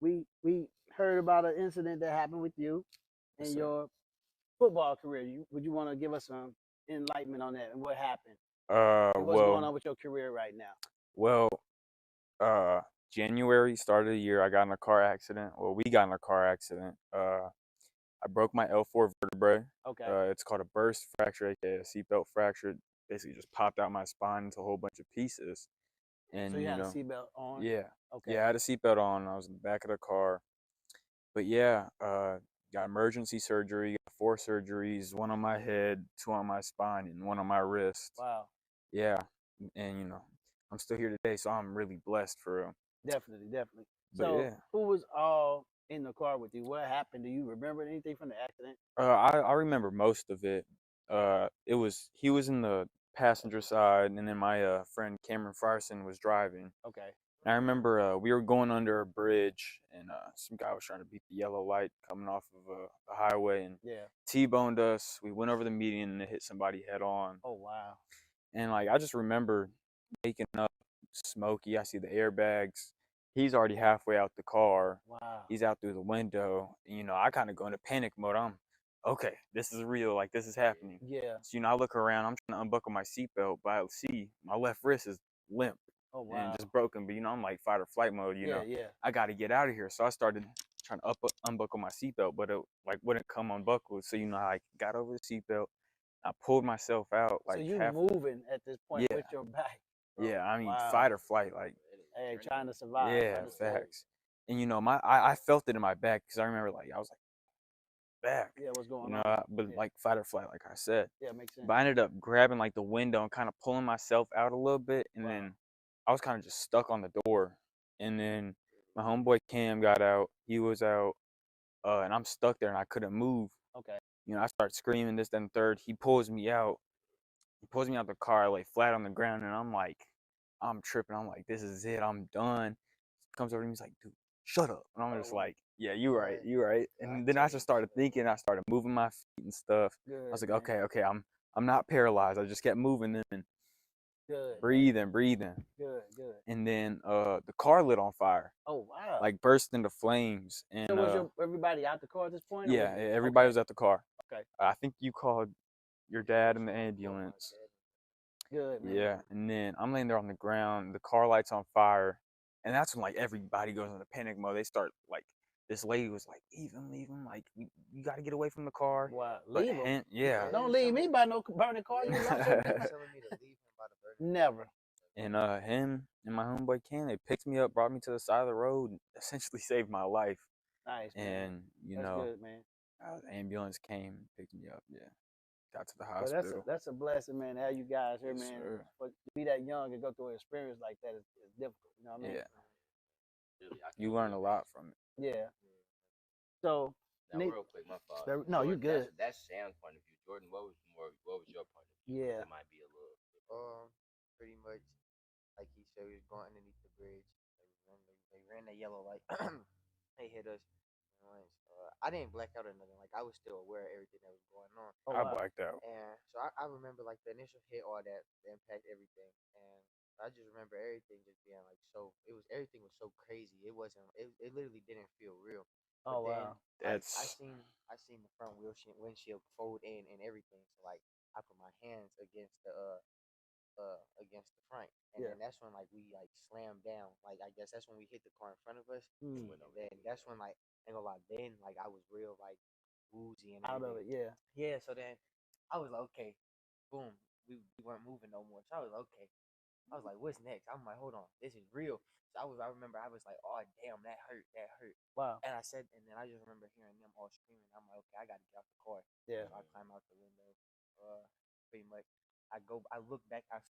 we heard about an incident that happened with you Yes, in sir. your football career. Would you want to give us some enlightenment on that and what happened and what's going Well, on with your career right now? well, uh, January, start of the year, I got in a car accident. Well, we got in a car accident. I broke my L4 vertebrae. Okay, It's called a burst fracture, aka a seatbelt fracture. Basically, just popped out my spine into a whole bunch of pieces. so And you had a seatbelt on. yeah, Okay, yeah, I had a seatbelt on. I was in the back of the car. But yeah, got emergency surgery. Got four surgeries: one on my head, two on my spine, and one on my wrist. wow, Yeah, and I'm still here today, so I'm really blessed for real. definitely, definitely. But So yeah, who was all in the car with you? What happened? Do you remember anything from the accident? I remember most of it. He was in the passenger side, and then my friend Cameron Frierson was driving. Okay, And I remember we were going under a bridge, and some guy was trying to beat the yellow light coming off of the highway and yeah. T-boned us. We went over the median and it hit somebody head on. Oh wow, And like I just remember waking up, Smokey. I see the airbags. He's already halfway out the car. wow. He's out through the window. And, I kind of go into panic mode. I'm okay. This is real. Like this is happening. Yeah. So I look around. I'm trying to unbuckle my seatbelt, but I see my left wrist is limp Oh and wow. just broken. But I'm like fight or flight mode. Yeah, yeah. I got to get out of here. So I started trying to unbuckle my seatbelt, but it like wouldn't come unbuckled. So I got over the seatbelt. I pulled myself out So like you half. moving at this point Yeah, with your back. yeah. I mean, Wow. fight or flight. Like, Hey, trying to survive. yeah, Understood. facts. And I felt it in my back because I remember like I was like back. Yeah, what's going on? But Yeah, like fight or flight, like I said. yeah, makes sense. But I ended up grabbing like the window and kind of pulling myself out a little bit, and Wow. then I was kind of just stuck on the door. And then my homeboy Cam got out. He was out, and I'm stuck there and I couldn't move. Okay. I start screaming this, then third. He pulls me out. He pulls me out the car. I lay flat on the ground, and I'm tripping. I'm like, this is it. I'm done. He comes over to me. He's like, dude, shut up. And I'm just like, yeah, you right, you right. And then I just started thinking. I started moving my feet and stuff. I was Good, like, man. okay, okay, I'm not paralyzed. I just kept moving and Good, breathing. good, good. And then the car lit on fire, Oh wow. like burst into flames. So And was your everybody out the car at this point, or was yeah, it? everybody Okay. was at the car. Okay. I think you called your dad in the ambulance. Good, man. Yeah, and then I'm laying there on the ground, the car lights on fire, and that's when like everybody goes into panic mode. They start like this lady was like, leave him, like you got to get away from the car. Wow. But Leave him. yeah, Don't leave me by no burning car. You love so much. Telling me to leave him by the burger. Never. and him and my homeboy Ken, they picked me up, brought me to the side of the road, and essentially saved my life. Nice, man. And That's good, man. the ambulance came, picked me up. Yeah, got to the Well, hospital. that's a blessing, man. To have you guys here, Yes, man. sir. But to be that young and go through an experience like that is difficult. You know what I mean? Yeah, you learn a lot from it. Yeah. So, Now, Nick, real quick, my fault. no, you good. That's Sam's point of view. Jordan, what was your point of view? Yeah. It might be a little. Pretty much, like he said, we was going underneath the bridge. They ran the yellow light. They hit us. I didn't black out or nothing. Like I was still aware of everything that was going on. Oh, I wow. blacked out. And so I remember like the initial hit, all that, the impact, everything. And I just remember everything just being like so. Everything was so crazy. It wasn't. It literally didn't feel real. Oh, But then wow. That's I seen the front windshield fold in and everything. So like I put my hands against the front, and Yeah. then that's when like we like slammed down. Like I guess that's when we hit the car in front of us. Mm. And then that's when like ain't gonna lie, then like I was real like woozy and Out of it, everything. yeah. Yeah. So then I was like, okay, boom, we weren't moving no more. So I was like, okay. I was like, what's next? I'm like, hold on, this is real. So I remember I was like, oh damn, that hurt. Wow. And and then I just remember hearing them all screaming. I'm like, okay, I gotta get out the car. Yeah. So I climb out the window. Pretty much. I look back. I